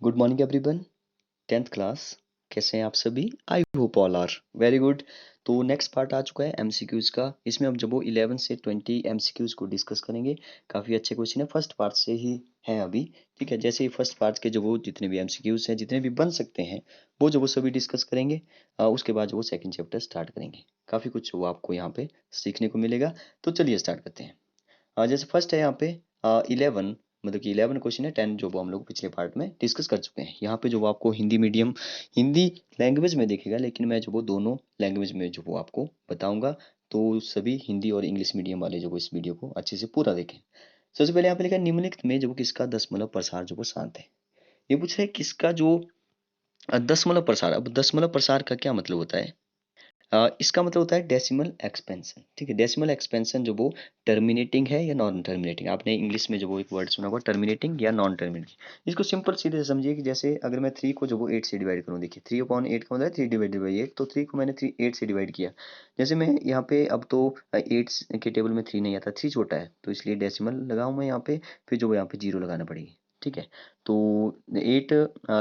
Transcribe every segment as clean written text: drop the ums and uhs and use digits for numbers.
Good morning everyone. 10th class, कैसे हैं आप सभी? I hope all are very good. तो नेक्स्ट पार्ट आ चुका है एमसीक्यूज का। इसमें हम जब वो 11 से 20 एमसीक्यूज को डिस्कस करेंगे। काफ़ी अच्छे क्वेश्चन है, फर्स्ट पार्ट से ही हैं अभी। ठीक है, जैसे ही फर्स्ट पार्ट के जो वो जितने भी एमसीक्यूज हैं, जितने भी बन सकते हैं, वो जो वो सभी डिस्कस करेंगे। उसके बाद जो वो सेकंड चैप्टर स्टार्ट करेंगे। काफ़ी कुछ वो आपको यहाँ पे सीखने को मिलेगा। तो चलिए स्टार्ट करते हैं। जैसे फर्स्ट है यहाँ पे 11, मतलब कि 11 क्वेश्चन है। 10 जो वो हम लोग पिछले पार्ट में डिस्कस कर चुके हैं। यहाँ पे जो वो आपको हिंदी मीडियम, हिंदी लैंग्वेज में दिखेगा, लेकिन मैं जो वो दोनों लैंग्वेज में जो वो आपको बताऊंगा। तो सभी हिंदी और इंग्लिश मीडियम वाले जो वो इस वीडियो को अच्छे से पूरा देखें। सबसे पहले यहाँ पे लिखा है निम्नलिखित में जो वो किसका दशमलव प्रसार जो वो शांत है। ये पूछ रहा है किसका जो दशमलव प्रसार। अब दशमलव प्रसार का क्या मतलब होता है? इसका मतलब होता है डेसिमल एक्सपेंशन। ठीक है, डेसिमल एक्सपेंशन जो वो टर्मिनेटिंग है या नॉन टर्मिनेटिंग। आपने इंग्लिश में जो वो एक वर्ड सुना होगा, टर्मिनेटिंग या नॉन टर्मिनेटिंग। इसको सिंपल सीधे से समझिए कि जैसे अगर मैं 3 को जो वो 8 से डिवाइड करूँ, देखिए 3/8 का मतलब है 3 डिवाइडेड बाई 8। तो 3 को मैंने 8 से डिवाइड किया। जैसे मैं यहाँ पे अब तो 8 के टेबल में 3 नहीं आता, 3 छोटा है, तो इसलिए डेसिमल लगाऊँ मैं यहाँ पे। फिर जो वो यहाँ पे जीरो लगाना पड़ेगी। ठीक है, तो 8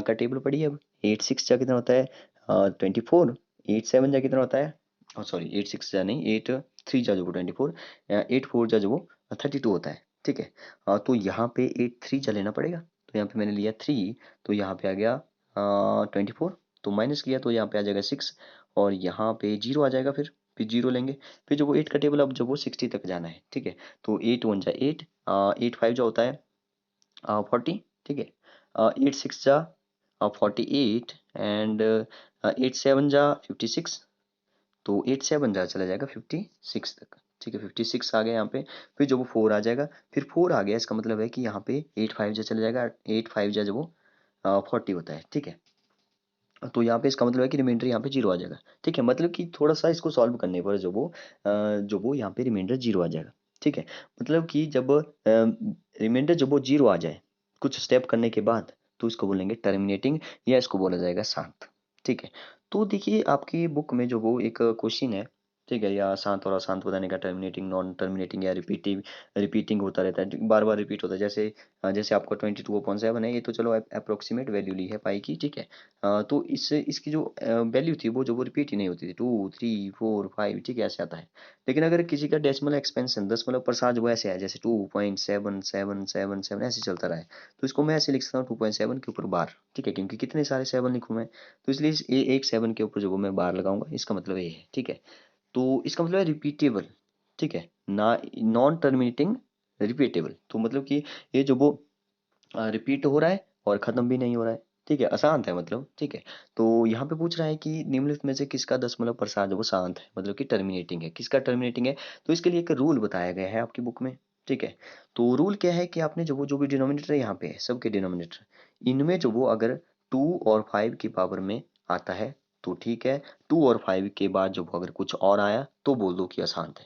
का टेबल पढ़िए। अब 8 6 जा कितना होता है? 24। 8 7 जा कितना होता है? सॉरी, 8 6 जा नहीं, 8 3 जा जो वो 24। 8 4 जा जो वो 32 होता है। ठीक है, तो यहाँ पे 8 3 जा लेना पड़ेगा। तो यहाँ पे मैंने लिया 3, तो यहाँ पे आ गया 24। तो माइनस किया तो यहाँ पे आ जाएगा 6, और यहाँ पे जीरो आ जाएगा। फिर जीरो लेंगे। फिर जो वो 8 का टेबल अब जब वो 60 तक जाना है। ठीक है, तो 8 1 जा 8, 8 5 जा होता है 40। ठीक है, 8 6 जा 48, एंड 8 7 जा 56। तो 8 7 जा चला जाएगा 56 तक। ठीक है, 56 आ गया यहाँ पे। फिर जो वो 4 आ जाएगा। फिर 4 आ गया, इसका मतलब है कि यहाँ पे 8 5 जा चला जाएगा। 8 5 जा जो वो 40 होता है। ठीक है, तो यहाँ पे इसका मतलब है कि रिमाइंडर यहाँ पे जीरो आ जाएगा। ठीक है, मतलब कि थोड़ा सा इसको सॉल्व करने पर जो वो यहाँ पे रिमाइंडर जीरो आ जाएगा। ठीक है, मतलब कि जब रिमाइंडर जब वो जीरो आ जाए कुछ स्टेप करने के बाद, तो इसको बोलेंगे टर्मिनेटिंग, या इसको बोला जाएगा शांत। ठीक है, तो देखिए आपकी बुक में जो वो एक क्वेश्चन है। ठीक है, या शांत और अशांत बताने का, टर्मिनेटिंग नॉन टर्मिनेटिंग या रिपीटिंग रिपीटिंग होता रहता है, बार बार रिपीट होता है। जैसे आपका 22/7 है, ये तो चलो अप्रोक्सीमेट वैल्यू ली है पाई की। ठीक है, तो इससे इसकी जो वैल्यू थी वो जो वो रिपीट ही नहीं होती थी, 2 3 4 5। ठीक है, ऐसे आता है। लेकिन अगर किसी का डेसिमल एक्सपेंशन, दशमलव प्रसार जो ऐसे है, जैसे 2.77777 ऐसे चलता रहा है, तो इसको मैं ऐसे लिख सकता हूँ 2.7 के ऊपर बार। ठीक है, क्योंकि कितने सारे 7 लिखूँ मैं, तो इसलिए एक 7 के ऊपर जो वो मैं बार लगाऊंगा। इसका मतलब ये है। ठीक है, तो इसका मतलब है रिपीटेबल। ठीक है ना, नॉन टर्मिनेटिंग, रिपीटेबल। तो मतलब कि ये जो वो रिपीट हो रहा है और खत्म भी नहीं हो रहा है। ठीक है, अशांत है मतलब। ठीक है, तो यहाँ पे पूछ रहा है कि निम्नलिखित में से किसका दशमलव प्रसार जो वो शांत है, मतलब कि टर्मिनेटिंग है। किसका टर्मिनेटिंग है? तो इसके लिए एक रूल बताया गया है आपकी बुक में। ठीक है, तो रूल क्या है कि आपने जो भी डिनोमिनेटर यहाँ पे है, सबके डिनोमिनेटर, इनमें जो वो अगर 2 और 5 की पावर में आता है तो ठीक है। 2 और 5 के बाद जो अगर कुछ और आया तो बोल दो कि अशांत है।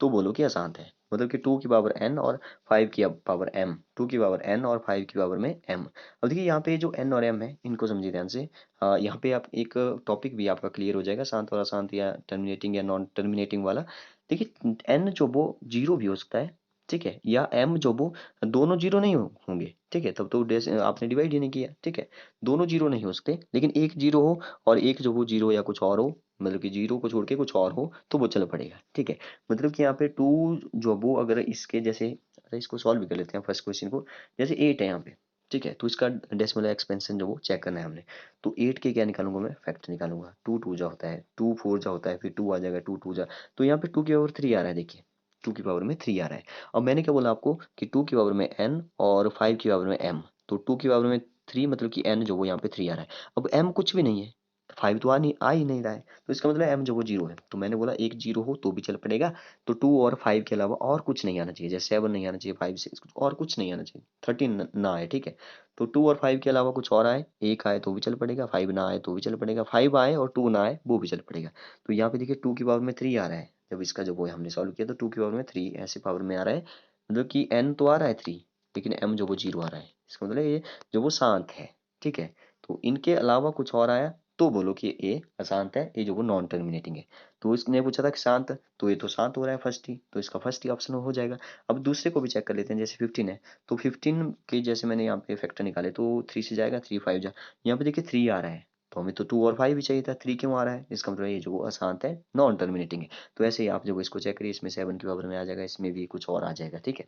तो बोलो कि अशांत है। मतलब कि 2 की पावर n और 5 की पावर m, 2 की पावर n और 5 की पावर में m। अब देखिए यहाँ पे जो n और m है, इनको समझिए ध्यान से। यहाँ पे आप एक टॉपिक भी आपका क्लियर हो जाएगा, शांत और अशांत या टर्मिनेटिंग या नॉन टर्मिनेटिंग वाला। देखिए n जो वो जीरो भी हो सकता है। ठीक है, या m जो वो दोनों जीरो नहीं होंगे। ठीक है, तब तो आपने डिवाइड ही नहीं किया। ठीक है, दोनों जीरो नहीं हो सकते, लेकिन एक जीरो हो और एक जो वो जीरो या कुछ और हो, मतलब कि जीरो को छोड़ के कुछ और हो, तो वो चल पड़ेगा। ठीक है, मतलब कि यहाँ पे 2 जो वो अगर इसके जैसे, अरे इसको सॉल्व भी कर लेते हैं फर्स्ट क्वेश्चन को। जैसे 8 है यहाँ पे। ठीक है, तो इसका डेसिमल एक्सपेंशन जो वो चेक करना है हमने। तो 8 के क्या निकालूंगा मैं? फैक्टर निकालूंगा। 2 2 जा होता है, 2 4 जा होता है, फिर 2 आ जाएगा, 2 2 जा। तो यहाँ पे 2 की पावर 3 आ रहा है। देखिए 2 की पावर में 3 आ रहा है। अब मैंने क्या बोला आपको कि 2 की पावर में n और 5 की पावर में m। तो 2 की पावर में 3 मतलब कि n जो वो यहाँ पे 3 आ रहा है। अब m कुछ भी नहीं है, 5 तो आ ही नहीं रहा है, तो इसका मतलब m जो वो जीरो है। तो मैंने बोला एक जीरो हो तो भी चल पड़ेगा। तो 2 और 5 के अलावा और कुछ नहीं आना चाहिए, जैसे 7 नहीं आना चाहिए, 5 6 और कुछ नहीं आना चाहिए, 13 ना आए। ठीक है, तो 2 और 5 के अलावा कुछ और आए, एक आए तो भी चल पड़ेगा, 5 ना आए तो भी चल पड़ेगा, 5 आए और 2 ना आए वो भी चल पड़ेगा। तो यहाँ पे देखिए 2 की पावर में 3 आ रहा है। जब इसका जो वो हमने सॉल्व किया तो 2 की पावर में 3 ऐसे पावर में आ रहा है। मतलब कि n तो आ रहा है 3, लेकिन m जो वो जीरो आ रहा है। इसका मतलब ये जो वो शांत है। ठीक है, तो इनके अलावा कुछ और आया तो बोलो कि ए अशांत है, ए जो वो नॉन टर्मिनेटिंग है। तो इसने पूछा था कि शांत, तो ये तो शांत हो रहा है फर्स्ट ही, तो इसका फर्स्ट ही ऑप्शन हो जाएगा। अब दूसरे को भी चेक कर लेते हैं, जैसे 15 है, तो 15 के जैसे मैंने यहाँ पे फैक्टर निकाले, तो 3 से जाएगा, 3 5 जा, यहाँ पे देखिए 3 आ रहा है, तो हमें तो 2 और 5 भी चाहिए था, 3 क्यों आ रहा है, इसका मतलब ये जो वो अशांत है, नॉन टर्मिनेटिंग है। तो ऐसे ही आप जब इसको चेक करिए, इसमें 7 की पावर में आ जाएगा, इसमें भी कुछ और आ जाएगा, ठीक है।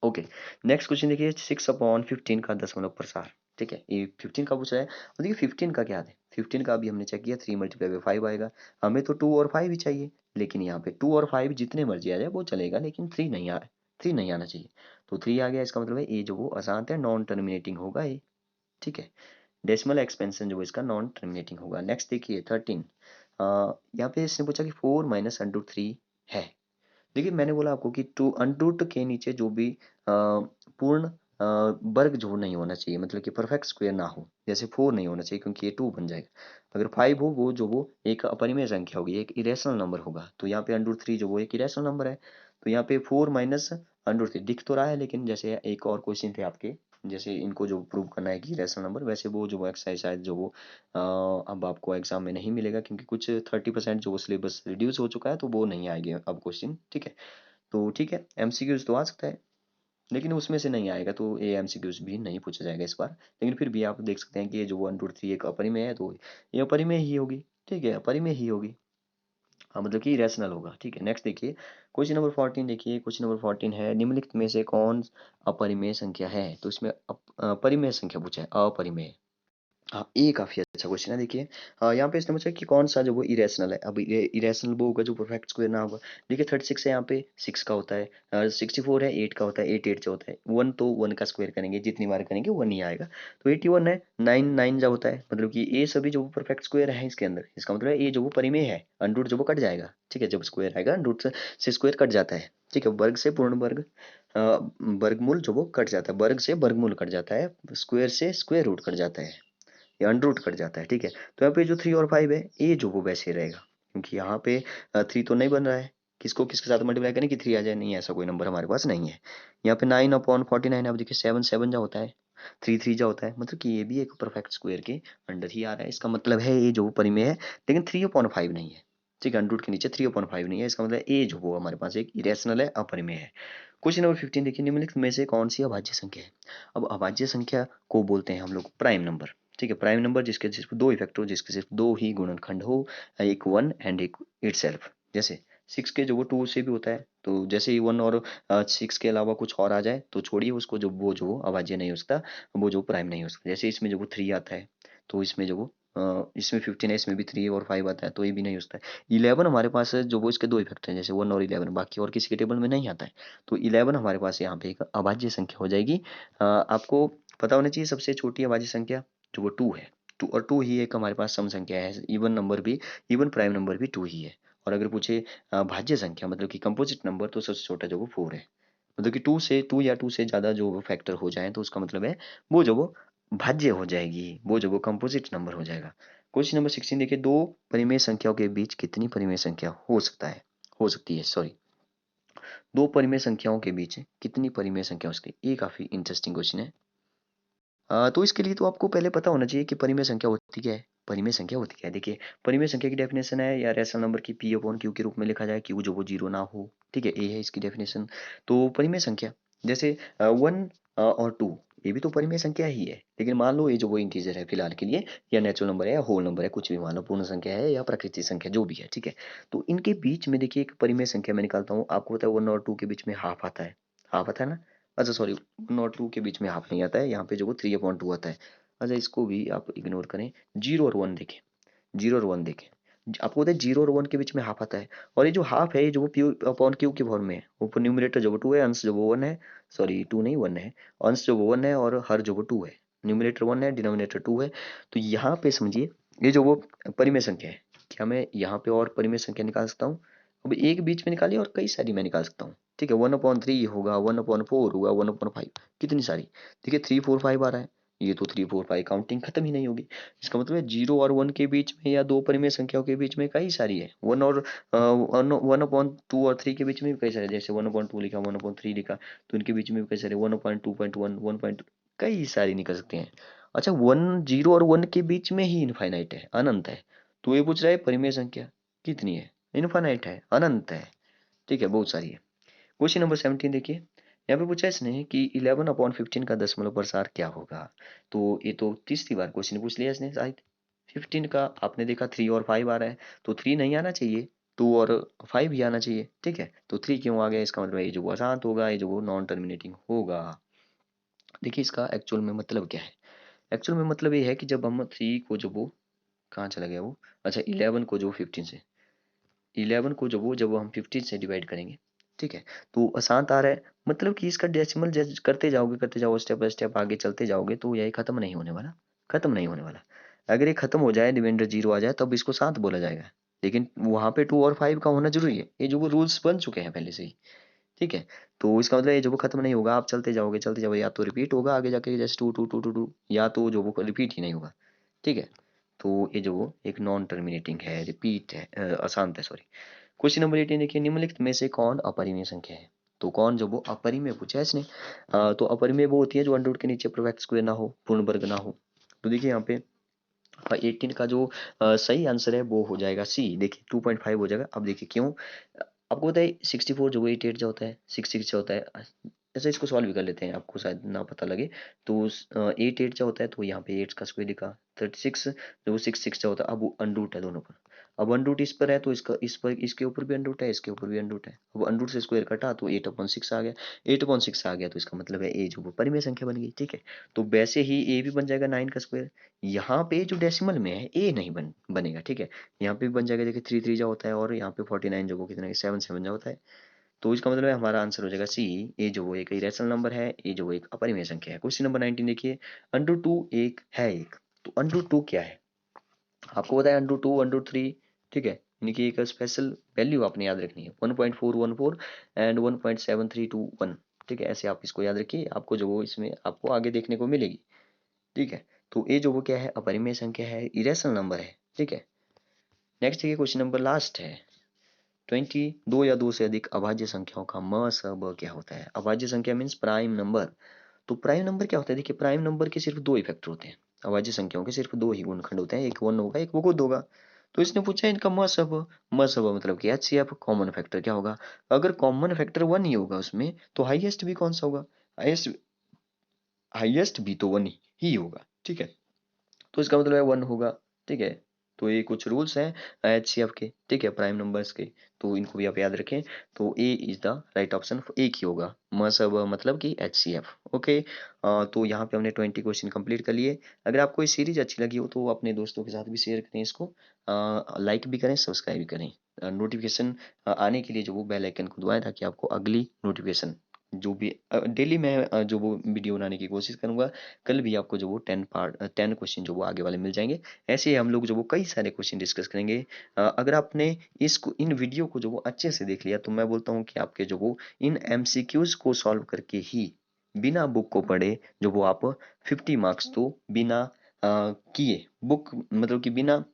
ओके, नेक्स्ट क्वेश्चन देखिए, 6/15 का दशमलव प्रसार, ठीक है, ये 15 का पूछ रहा है। और देखिए 15 का क्या है, 15 का अभी हमने चेक किया, 3 × 5 आएगा, हमें तो 2 और 5 ही चाहिए, लेकिन यहाँ पे 2 और 5 जितने मर्जी आ जाए वो चलेगा, लेकिन 3 नहीं आ रहा है, 3 नहीं आना चाहिए। तो 3 आ गया, इसका मतलब है ये जो वो अशांत है, नॉन टर्मिनेटिंग होगा ये, ठीक है। डेसिमल एक्सपेंशन जो इसका नॉन टर्मिनेटिंग होगा। नेक्स्ट देखिए 13, यहाँ पे इसने पूछा कि 4 - √3 है। देखिए मैंने बोला आपको कि टू अनरूट के नीचे जो भी पूर्ण वर्ग जो नहीं होना चाहिए, मतलब कि परफेक्ट स्क्वायर ना हो, जैसे 4 नहीं होना चाहिए क्योंकि ये 2 बन जाएगा। अगर 5 हो, वो जो वो एक अपरिमेय संख्या होगी, एक इरेशनल नंबर होगा, तो यहाँ पे √3 जो वो एक इरेशनल नंबर है। तो यहाँ पे 4 - √3 दिख तो रहा है, लेकिन जैसे एक और क्वेश्चन थे आपके, जैसे इनको जो प्रूव करना है कि इरेशनल नंबर, वैसे वो जो एक्सरसाइज शायद जो वो अब आपको एग्जाम में नहीं मिलेगा, क्योंकि कुछ 30% जो वो सिलेबस रिड्यूस हो चुका है, तो वो नहीं आएंगे अब क्वेश्चन, ठीक है। तो ठीक है, एमसीक्यूज तो आ सकता है, लेकिन उसमें से नहीं आएगा, तो ये एमसीक्यूज भी नहीं पूछा जाएगा इस बार। लेकिन फिर भी आप देख सकते हैं कि ये जो 1 2 3 एक अपरिमेय है, तो ये अपरिमेय ही होगी, ठीक है, अपरिमेय ही होगी। हाँ, मतलब कि रैशनल होगा, ठीक है। नेक्स्ट देखिए, क्वेश्चन नंबर 14 देखिए, क्वेश्चन नंबर 14 है, निम्नलिखित में से कौन अपरिमेय संख्या है, तो इसमें परिमेय संख्या पूछा है, अपरिमेय। हाँ, ये काफ़ी अच्छा क्वेश्चन है, देखिए। यहाँ पे इसने पूछा कि कौन सा जो वो इरेशनल है, अब ये इरेशनल वो होगा जो परफेक्ट स्क्वायर ना होगा। देखिए 36 है, यहाँ पे 6 का होता है, 64 है, 8 का होता है, 8 8 जो होता है, 1 तो 1 का स्क्वायर करेंगे, जितनी बार करेंगे 1 ही आएगा। तो 81 है, 9 9 जो होता है, मतलब कि ये सभी जो परफेक्ट स्क्वायर है इसके अंदर, इसका मतलब है ये जो वो परिमेय है, अंडरूट जो वो कट जाएगा, ठीक है, जब स्क्वायर आएगा अंडरूट से स्क्वायर कट जाता है, ठीक है, वर्ग से पूर्ण वर्ग, वर्गमूल जो वो कट जाता है, वर्ग से वर्गमूल कट जाता है, स्क्वायर से स्क्वायर रूट कट जाता है, ये अंडरूट कट जाता है, ठीक है। तो यहाँ पे जो 3 और 5 है, ये जो वो वैसे रहेगा, क्योंकि यहाँ पे 3 तो नहीं बन रहा है, किसको किसके साथ मल्टीप्लाई करें कि 3 आ जाए, नहीं, ऐसा कोई नंबर हमारे पास नहीं है। यहाँ पे 9/49, अब देखिए 7 7 जा होता है, 3 3 जा होता है, मतलब कि ये भी एक परफेक्ट स्क्वायर के अंडर ही आ रहा है, इसका मतलब है ये जो परिमेय है, लेकिन 3/5 नहीं है, ठीक है, अंडरूट के नीचे 3/5 नहीं है, इसका मतलब ये जो वो हमारे पास एक इरेशनल है, अपरिमेय है। क्वेश्चन नंबर 15 देखिए, निम्नलिखित में से कौन सी अभाज्य संख्या है। अब अभाज्य संख्या को बोलते हैं हम लोग प्राइम नंबर, ठीक है, प्राइम नंबर जिसके सिर्फ दो इफेक्ट हो, जिसके सिर्फ दो ही गुणनखंड हो, एक 1 एंड एक इटसेल्फ। जैसे 6 के जो वो 2 से भी होता है, तो जैसे ही 1 और 6 के अलावा कुछ और आ जाए तो छोड़िए उसको, जो वो जो अभाज्य नहीं हो सकता, वो जो प्राइम नहीं हो सकता। जैसे इसमें जो वो 3 आता है, तो इसमें जो वो इसमें 15 है, इसमें भी 3 और 5 आता है, तो ये भी नहीं हो सकता है। 11 हमारे पास है, जो वो इसके दो इफेक्ट हैं, जैसे 1 और 11, बाकी और किसी के टेबल में नहीं आता है, तो 11 हमारे पास यहाँ पे एक अभाज्य संख्या हो जाएगी। आपको पता होना चाहिए सबसे छोटी अभाज्य संख्या जो वो 2 है, 2 और 2 ही एक हमारे पास सम संख्या है, इवन नंबर भी, इवन प्राइम नंबर भी 2 ही है। और अगर पूछे भाज्य संख्या मतलब कि कंपोजिट नंबर, तो सबसे छोटा जो वो 4 है, मतलब कि 2 से 2 या 2 से ज़्यादा जो वो फैक्टर हो जाए, तो उसका मतलब है वो जो वो भाज्य हो जाएगी, वो जो वो कंपोजिट नंबर हो जाएगा। क्वेश्चन नंबर 16 देखिए, दो परिमेय संख्याओं के बीच कितनी परिमेय संख्या हो सकती है, सॉरी, दो परिमेय संख्याओं के बीच कितनी परिमेय संख्या हो सकती है, ये काफी इंटरेस्टिंग क्वेश्चन है। तो इसके लिए तो आपको पहले पता होना चाहिए कि परिमेय संख्या होती क्या है। परिमेय संख्या होती क्या है, देखिए, परिमेय संख्या की डेफिनेशन है, या रैशनल नंबर की p/q के रूप में लिखा जाए, q जो वो जीरो ना हो, ठीक है, ये है इसकी डेफिनेशन। तो परिमेय संख्या, जैसे 1 और 2, ये भी तो परिमेय संख्या ही है, लेकिन मान लो ये जो वो इंटीजर है फिलहाल के लिए, या नेचुरल नंबर है या होल नंबर है, कुछ भी मान लो, पूर्ण संख्या है या प्राकृतिक संख्या, जो भी है, ठीक है। तो इनके बीच में देखिए एक परिमेय संख्या मैं निकालता हूँ, आपको पता है 1 और 2 के बीच में हाफ आता है, हाफ आता है ना, अच्छा सॉरी, 1 और 2 के बीच में हाफ नहीं आता है, यहाँ पे जो वो 3/2 आता है। अच्छा, इसको भी आप इग्नोर करें, 0 और 1 देखें, 0 और 1 देखें, आपको पता है 0 और 1 के बीच में हाफ आता है, और ये जो हाफ है, ये जो वो p/q की फॉर्म में है, ऊपर न्यूमरेटर जो वो 2 है, अंश जो वो 1 है, सॉरी 2 नहीं 1 है, अंश जो वो 1 है और हर जो वो 2 है, न्यूमरेटर 1 है, डिनोमिनेटर 2 है। तो यहाँ पे समझिए, ये जो वो परिमेय संख्या है, क्या मैं यहाँ पे और परिमेय संख्या निकाल सकता हूँ, अब एक बीच में निकालिए और कई सारी मैं निकाल सकता हूँ, ठीक है, 1/3 होगा, 1/4 होगा, 1/5, कितनी सारी, देखिए 3 4 5 आ रहा है, ये तो 3 4 5 काउंटिंग खत्म ही नहीं होगी। इसका मतलब है 0 और 1 के बीच में, या दो परिमेय संख्याओं के बीच में कई सारी है, 1 और 1/2 और 3 के बीच में भी कई सारे, जैसे 1/2 लिखा, 1/3 लिखा, तो इनके बीच में भी कई सारे, 1.2.1, 1. कई सारी निकल सकते हैं। अच्छा 1 0 और 1 के बीच में ही इनफाइनाइट है, अनंत है। तो ये पूछ रहा है परिमेय संख्या कितनी है, इनफाइनाइट है, अनंत है, ठीक है, बहुत सारी है। क्वेश्चन नंबर 17 देखिए, यहाँ पे पूछा है इसने कि 11/15 का दशमलव प्रसार क्या होगा। तो ये तो तीसरी बार क्वेश्चन पूछ लिया इसने शायद। 15 का आपने देखा 3 और 5 आ रहा है, तो 3 नहीं आना चाहिए, 2 और 5 ही आना चाहिए, ठीक है। तो 3 क्यों आ गया, इसका मतलब ये जो वो अशांत होगा, ये जो वो नॉन टर्मिनेटिंग होगा। देखिए इसका एक्चुअल में मतलब क्या है। एक्चुअल में मतलब ये है कि जब हम 3 को जो वो कहाँ चला गया वो, अच्छा 11 को जो 15 से, 11 को जब वो हम 15 से डिवाइड करेंगे, ठीक है, तो अशांत आ रहा है, मतलब कि इसका डेसिमल करते जाओगे स्टेप बाय स्टेप आगे चलते जाओगे, तो यही खत्म नहीं होने वाला, खत्म नहीं होने वाला। अगर ये खत्म हो जाए, रिमाइंडर 0 आ जाए, तब इसको शांत बोला जाएगा। लेकिन वहां पे 2 और 5 का होना जरूरी है, ये जो वो रूल्स बन चुके हैं पहले से ही, ठीक है। तो इसका मतलब ये जो वो खत्म नहीं होगा, आप चलते जाओगे, या तो रिपीट होगा आगे जाके जैसे 2 2 2 2 2, या तो जो वो रिपीट ही नहीं होगा, ठीक है। तो ये जो वो एक नॉन टर्मिनेटिंग है, रिपीट है, अशांत है, सॉरी। क्वेश्चन नंबर 18 देखिए, निम्नलिखित में से कौन अपरिमेय संख्या है। तो कौन जो वो अपरिमेय पूछा है इसने। तो अपरिमेय वो होती है जो अंडर रूट के नीचे परफेक्ट स्क्वायर ना हो, पूर्ण वर्ग ना हो। तो देखिए यहाँ पे 18 का जो सही आंसर है वो हो जाएगा सी। देखिए 2.5 हो जाएगा। अब देखिए क्यों, आपको पता है 64 जो 88 जो होता है, 66 जो होता है, ऐसे इसको सॉल्व भी कर लेते हैं, आपको शायद ना पता लगे। तो 88 जो होता है, तो यहाँ पे 8 का स्क्वायर लिखा, 36 जो 66 जो होता है, अब वो अनरूट है दोनों पर। अब अनरूट इस पर है, तो इसका इस पर, इसके ऊपर भी अनरूट है, इसके ऊपर भी अनरूट है। अब अनरूट से स्क्वायर कटा तो 8/6 आ गया, 8/6 आ गया, तो इसका मतलब है ए जो वो परिमेय संख्या बन गई, ठीक है। तो वैसे ही ए भी बन जाएगा 9 का स्क्वायर। यहाँ पे जो डेसिमल में है ए नहीं बनेगा, ठीक है। यहाँ पे भी बन जाएगा, देखिए 3 3 जा होता है, और यहाँ पे 49 जो वो कितना 7 7 जा होता है। तो इसका मतलब है हमारा आंसर हो जाएगा सी। ए जो वो एक इरेशनल नंबर है, ए जो वो एक अपरिमेय संख्या है। क्वेश्चन नंबर 19 देखिए, √2 एक है एक। तो √2 क्या है, आपको बताया √2 √3, ठीक है। यानी कि एक स्पेशल वैल्यू आपने याद रखनी है, 1.414 एंड 1.7321, ठीक है। ऐसे आप इसको याद रखिए, आपको जो वो इसमें आपको आगे देखने को मिलेगी, ठीक है। तो ए जो वो क्या है, अपरिमेय संख्या है, इरेशनल नंबर है, ठीक है। नेक्स्ट देखिए, क्वेश्चन नंबर लास्ट है 20, दो या दो से अधिक अभाज्य संख्याओं का म स ब क्या होता है। अभाज्य संख्या मीन्स प्राइम नंबर। तो प्राइम नंबर क्या होता है, देखिए प्राइम नंबर के सिर्फ दो इफेक्टर होते हैं, अभाज्य संख्याओं के सिर्फ दो ही गुणनखंड होते हैं, एक वन होगा, एक बहुपद होगा। तो इसने पूछा है इनका म स ब, म स ब मतलब कि HCF कॉमन फैक्टर क्या होगा। अगर कॉमन फैक्टर वन ही होगा उसमें, तो हाईएस्ट भी कौन सा होगा, हाईएस्ट, हाईएस्ट भी तो वन ही होगा, ठीक है। तो इसका मतलब है वन होगा, ठीक है। तो ये कुछ रूल्स हैं HCF के, ठीक है, प्राइम नंबर्स के। तो इनको भी आप याद रखें। तो ए इज द राइट ऑप्शन, एक ही होगा, मतलब कि HCF, ओके। तो यहाँ पे हमने 20 क्वेश्चन कंप्लीट कर लिए। अगर आपको ये सीरीज अच्छी लगी हो तो अपने दोस्तों के साथ भी शेयर करें इसको, लाइक भी करें, सब्सक्राइब भी करें। नोटिफिकेशन आने के लिए जो वो बेल आइकन को दबाएं, ताकि आपको अगली नोटिफिकेशन जो भी डेली मैं जो वो वीडियो बनाने की कोशिश करूंगा। कल भी आपको जो वो 10 क्वेश्चन जो वो आगे वाले मिल जाएंगे। ऐसे ही हम लोग जो वो कई सारे क्वेश्चन डिस्कस करेंगे। अगर आपने इसको, इन वीडियो को जो वो अच्छे से देख लिया, तो मैं बोलता हूँ कि आपके जो वो इन MCQs को सॉल्व करके ही, बिना बुक को पढ़े, जो वो आप 50 मार्क्स तो बिना किए, बुक मतलब कि बिना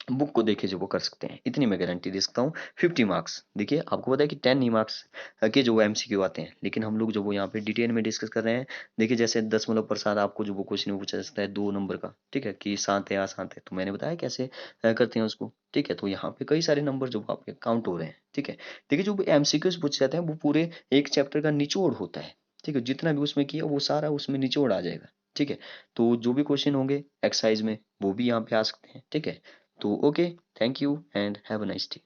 बुक को देखे जो वो कर सकते हैं, इतनी मैं गारंटी दे सकता हूँ। 50 मार्क्स, देखिए आपको पता है कि 10 ही मार्क्स के जो वो MCQ आते हैं, लेकिन हम लोग जो वो यहाँ पे डिटेल में डिस्कस कर रहे हैं। देखिए जैसे दशमलव प्रसार आपको जो वो क्वेश्चन में पूछा जा सकता है 2 नंबर का, ठीक है, कि शांत है अशांत है, तो मैंने बताया कैसे करते हैं उसको, ठीक है। तो यहाँ पे कई सारे नंबर जो आपके काउंट हो रहे हैं, ठीक है। देखिए जो MCQs पूछे जाते हैं वो पूरे एक चैप्टर का निचोड़ होता है, ठीक है। जितना भी उसमें किया वो सारा उसमें निचोड़ आ जाएगा, ठीक है। तो जो भी क्वेश्चन होंगे एक्सरसाइज में, वो भी यहाँ पे आ सकते हैं, ठीक है। तो okay, thank you and have a nice day.